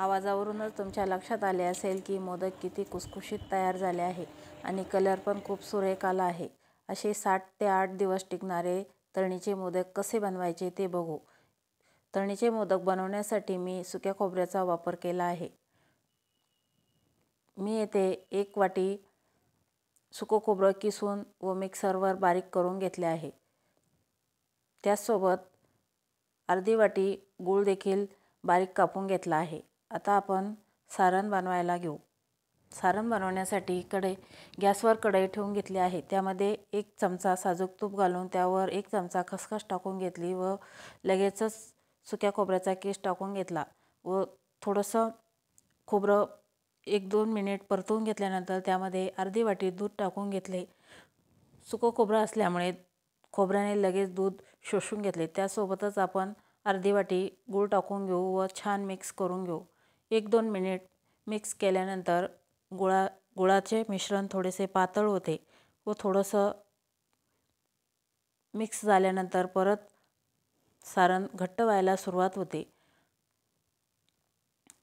आवाजावरूनच तुमच्या लक्षात आले असेल की मोदक किती खुसखुशीत तयार झाले आहे आणि कलर पण खूप सुरेख आला आहे। असे 7 ते 8 दिवस टिकणारे तळणीचे मोदक कसे बनवायचे ते बघू। तळणीचे मोदक बनवण्यासाठी मी सुक्या खोबऱ्याचा वापर केला आहे। मी येथे 1 वाटी सुकं खोबरं किसून व मिक्सरवर बारीक करून घेतले आहे। त्यासोबत अर्धी वाटी गूळ देखील बारीक कापून घेतला आहे। आता आपण सारण बनवायला घेऊ। सारण बनवण्यासाठी गॅसवर कढई ठेवून घेतली आहे। त्यामध्ये 1 चमचा साजूक तूप घालून त्यावर 1 चमचा खसखस टाकून घेतली व लगेचच सुक्या खोबऱ्याचा किस टाकून घेतला व थोडंसं खोबरं 1-2 मिनिट परतवून घेतल्यानंतर त्यामध्ये अर्धी वाटी दूध टाकून घेतले। सुकं खोबरं असल्यामुळे खोबऱ्याने लगेच दूध शोषून घेतले। त्यासोबतच आपण अर्धी वाटी गूळ टाकून घेऊ व छान मिक्स करून घेऊ। 1-2 मिनिट मिक्स केल्यानंतर गुळाचे मिश्रण थोडेसे पातळ होते व थोडंसं मिक्स झाल्यानंतर परत सारण घट्ट व्हायला सुरुवात होते।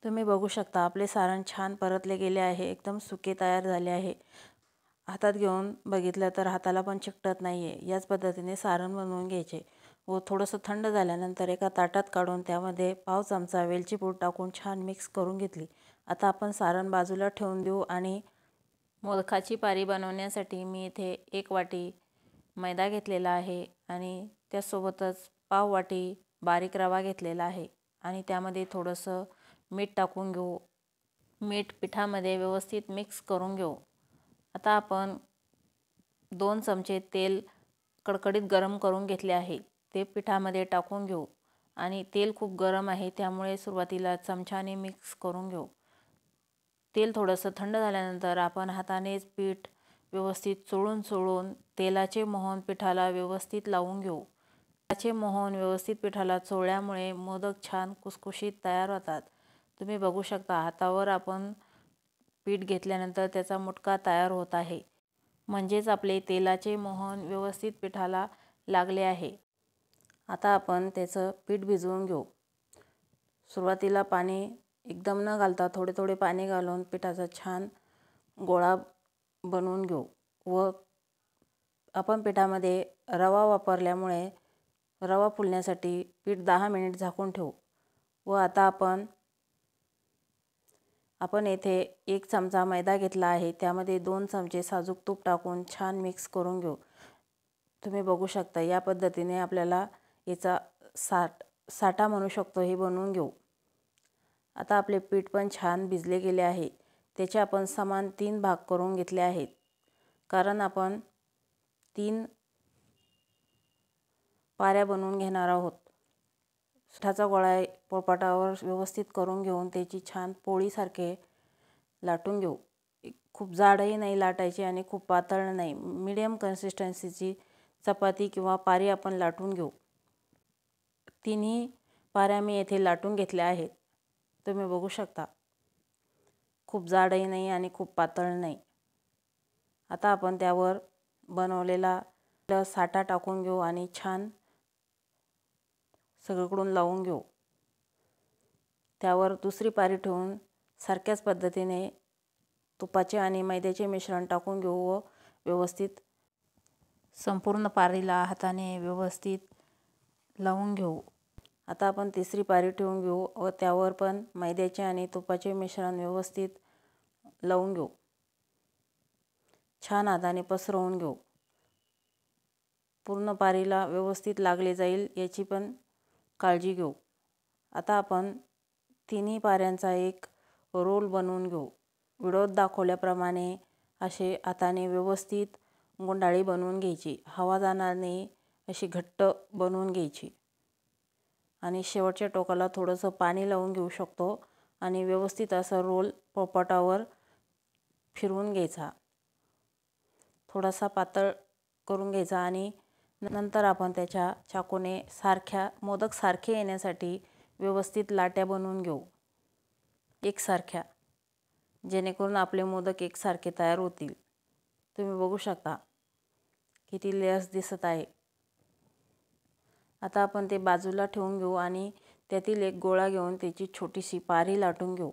तुम्ही बघू शकता आपले सारण छान परतले गेले आहे, एकदम सुके तयार झाले आहे। हातात घेऊन बघितलं तर हाताला पण चिकटत नाही आहे। याच पद्धतीने सारण बनवून घ्यायचे व थोडंसं थंड झाल्यानंतर एका ताटात काढून त्यामध्ये पाव चमचा वेलची पूड टाकून छान मिक्स करून घेतली। आता आपण सारण बाजूला ठेवून देऊ आणि मोदकाची पारी बनवण्यासाठी मी इथे 1 वाटी मैदा घेतलेला आहे आणि त्यासोबतच पाव वाटी बारीक रवा घेतलेला आहे आणि त्यामध्ये थोडंसं मीठ टाकून घेऊ। मीठ पिठामध्ये व्यवस्थित मिक्स करून घेऊ। आता आपण 2 चमचे तेल कडकडीत गरम करून घेतले आहे, ते पिठामध्ये टाकून घेऊ आणि तेल खूप गरम आहे त्यामुळे सुरुवातीला चमच्याने मिक्स करून घेऊ। तेल थोडंसं थंड झाल्यानंतर आपण हातानेच पीठ व्यवस्थित चोळून तेलाचे मोहन पिठाला व्यवस्थित लावून घेऊ। तेलाचे मोहन व्यवस्थित पिठाला चोळल्यामुळे मोदक छान खुसखुशीत तयार होतात। तुम्ही बघू शकता हातावर आपण पीठ घेतल्यानंतर त्याचा मुटका तयार होत आहे, म्हणजेच आपले तेलाचे मोहन व्यवस्थित पिठाला लागले आहे। आता आपण त्याचं पीठ भिजवून घेऊ। सुरुवातीला पाणी एकदम न घालता थोडे थोडे पाणी घालून पिठाचा छान गोळा बनवून घेऊ व आपण पिठामध्ये रवा वापरल्यामुळे रवा फुलण्यासाठी पीठ 10 मिनिट झाकून ठेवू व आता आपण येथे 1 चमचा मैदा घेतला आहे, त्यामध्ये 2 चमचे साजूक तूप टाकून छान मिक्स करून घेऊ। तुम्ही बघू शकता या पद्धतीने आपल्याला याचा साठा म्हणू शकतो हे बनवून घेऊ। आता आपले पीठ पण छान भिजले गेले आहे। त्याचे आपण समान 3 भाग करून घेतले आहेत, कारण आपण 3 पाऱ्या बनवून घेणार आहोत। पिठाचा गोळा पोळपाटावर व्यवस्थित करून घेऊन त्याची छान पोळीसारखे लाटून घेऊ। खूप जाडही नाही लाटायची आणि खूप पातळ नाही, मीडियम कन्सिस्टन्सीची चपाती किंवा पारी आपण लाटून घेऊ। तिन्ही पाऱ्या मी येथे लाटून घेतल्या आहेत, तुम्ही बघू शकता। खूप जाडही नाही आणि खूप पातळ नाही। आता आपण त्यावर बनवलेला साठा टाकून घेऊ आणि छान सगळीकडून लावून घेऊ। त्यावर दुसरी पारी ठेवून सारख्याच पद्धतीने तुपाचे आणि मैद्याचे मिश्रण टाकून घेऊ व व्यवस्थित संपूर्ण पारीला हाताने व्यवस्थित लावून घेऊ। आता आपण तिसरी पारी ठेवून घेऊ व त्यावर पण मैद्याचे आणि तुपाचे मिश्रण व्यवस्थित लावून घेऊ। छान हाताने पसरवून घेऊ। पूर्ण पारीला व्यवस्थित लागले जाईल याची पण काळजी घेऊ। आता आपण तिन्ही पाऱ्यांचा एक रोल बनवून घेऊ। व्हिडिओत दाखवल्याप्रमाणे असे हाताने व्यवस्थित गुंडाळी बनवून घ्यायची, हवा जाणार नाही अशी घट्ट बनवून घ्यायची आणि शेवटच्या टोकाला थोडंसं पाणी लावून घेऊ शकतो आणि व्यवस्थित असा रोल पोळपाटावर फिरवून घ्यायचा। थोडासा पातळ करून घ्यायचा आणि नंतर आपण त्याच्या चाकूने मोदक सारखे येण्यासाठी व्यवस्थित लाट्या बनवून घेऊ एकसारख्या, जेणेकरून आपले मोदक एकसारखे तयार होतील। तुम्ही बघू शकता किती लेयर्स दिसत आहे। आता आपण ते बाजूला ठेवून घेऊ आणि त्यातील एक गोळा घेऊन त्याची छोटीशी पारी लाटून घेऊ.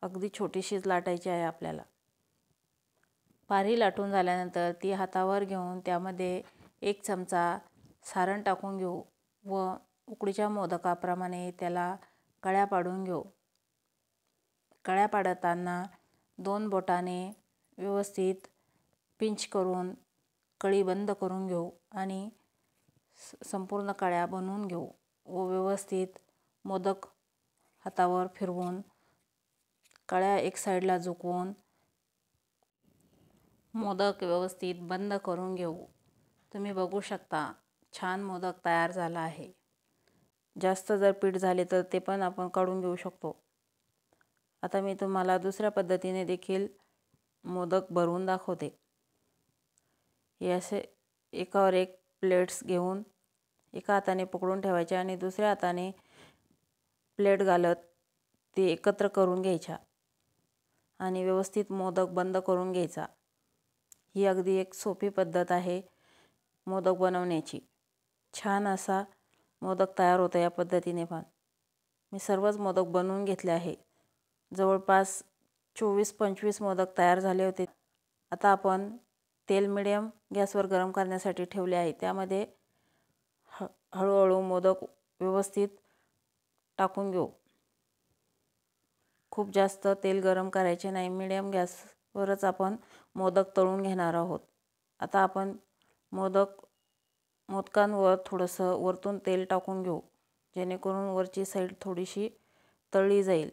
अगदी छोटीशीच लाटायची आहे आपल्याला. पारी लाटून झाल्यानंतर ती हातावर घेऊन त्यामध्ये 1 चमचा सारण टाकून घेऊ व उकडीच्या मोदकाप्रमाणे त्याला कळ्या पाडून घेऊ. कळ्या पाडताना 2 बोटाने व्यवस्थित पिंच करून कळी बंद करून घेऊ आणि संपूर्ण कळ्या बनवून घेऊ व व्यवस्थित मोदक हातावर फिरवून कळ्या एक साईडला झुकवून मोदक व्यवस्थित बंद करून घेऊ. तुम्ही बघू शकता छान मोदक तयार झाला आहे. जास्त जर पीठ झाले तर ते पण आपण काढून घेऊ शकतो. आता मी तुम्हाला दुसऱ्या पद्धतीने देखील मोदक भरवून दाखवते. हे असे एकावर एक प्लेट्स घेऊन एका हाताने पकडून ठेवायचे आणि दुसऱ्या हाताने प्लेट घालत ते एकत्र करून घ्यायच्या आणि व्यवस्थित मोदक बंद करून घ्यायचा. ही अगदी एक सोपी पद्धत आहे मोदक बनवण्याची. छान असा मोदक तयार होतो या पद्धतीने. पण मी सर्वच मोदक बनवून घेतले आहे. जवळपास 24-25 मोदक तयार झाले होते. आता आपण तेल मिडियम गॅसवर गरम करण्यासाठी ठेवले आहे. त्यामध्ये हळूहळू मोदक व्यवस्थित टाकून घेऊ. खूप जास्त तेल गरम करायचे नाही. मिडियम गॅसवरच आपण मोदक तळून घेणार आहोत. आता आपण मोदकांवर थोडंसं वरतून तेल टाकून घेऊ जेणेकरून वरची साईड थोडीशी तळली जाईल.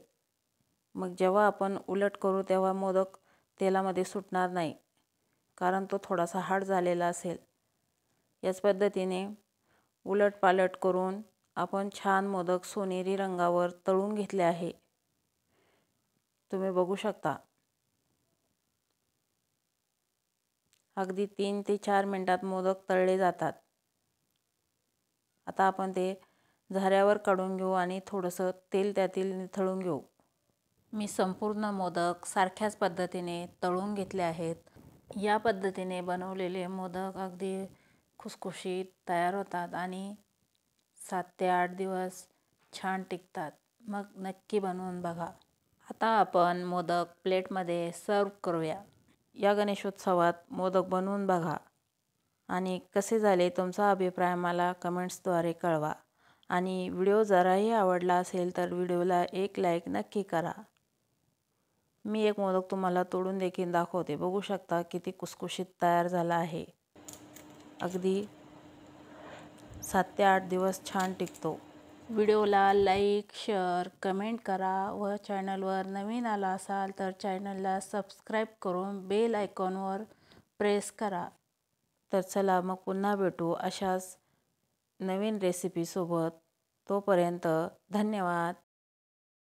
मग जेव्हा आपण उलट करू तेव्हा मोदक तेलामध्ये सुटणार नाही, कारण तो थोडासा हार्ड झालेला असेल. याच पद्धतीने उलटपालट करून आपण छान मोदक सोनेरी रंगावर तळून घेतले आहे. तुम्ही बघू शकता. अगदी 3 ते 4 मिनिटात मोदक तळले जातात. आता आपण ते झाऱ्यावर काढून घेऊ आणि थोडंसं तेल त्यातील निथळून घेऊ. मी संपूर्ण मोदक सारख्याच पद्धतीने तळून घेतले आहेत. या पद्धतीने बनवलेले मोदक अगदी खुसखुशीत तयार होतात आणि 7 ते 8 दिवस छान टिकतात. मग नक्की बनवून बघा. आता आपण मोदक प्लेटमध्ये सर्व करूया. या गणेशोत्सवात मोदक बनवून बघा आणि कसे झाले तुमचा अभिप्राय मला कमेंट्सद्वारे कळवा. आणि व्हिडिओ जराही आवडला असेल तर व्हिडिओला एक लाईक नक्की करा. मी एक मोदक तुम्हाला तोडून देखील दाखवते. बघू शकता किती खुसखुशीत तयार झाला आहे. अगदी 7 ते 8 दिवस छान टिकतो. व्हिडिओला लाईक, शेअर, कमेंट करा व चॅनलवर नवीन आला असाल तर चॅनलला सबस्क्राईब करून बेल आयकॉनवर प्रेस करा. तर चला मग पुन्हा भेटू अशाच नवीन रेसिपीसोबत. तोपर्यंत धन्यवाद.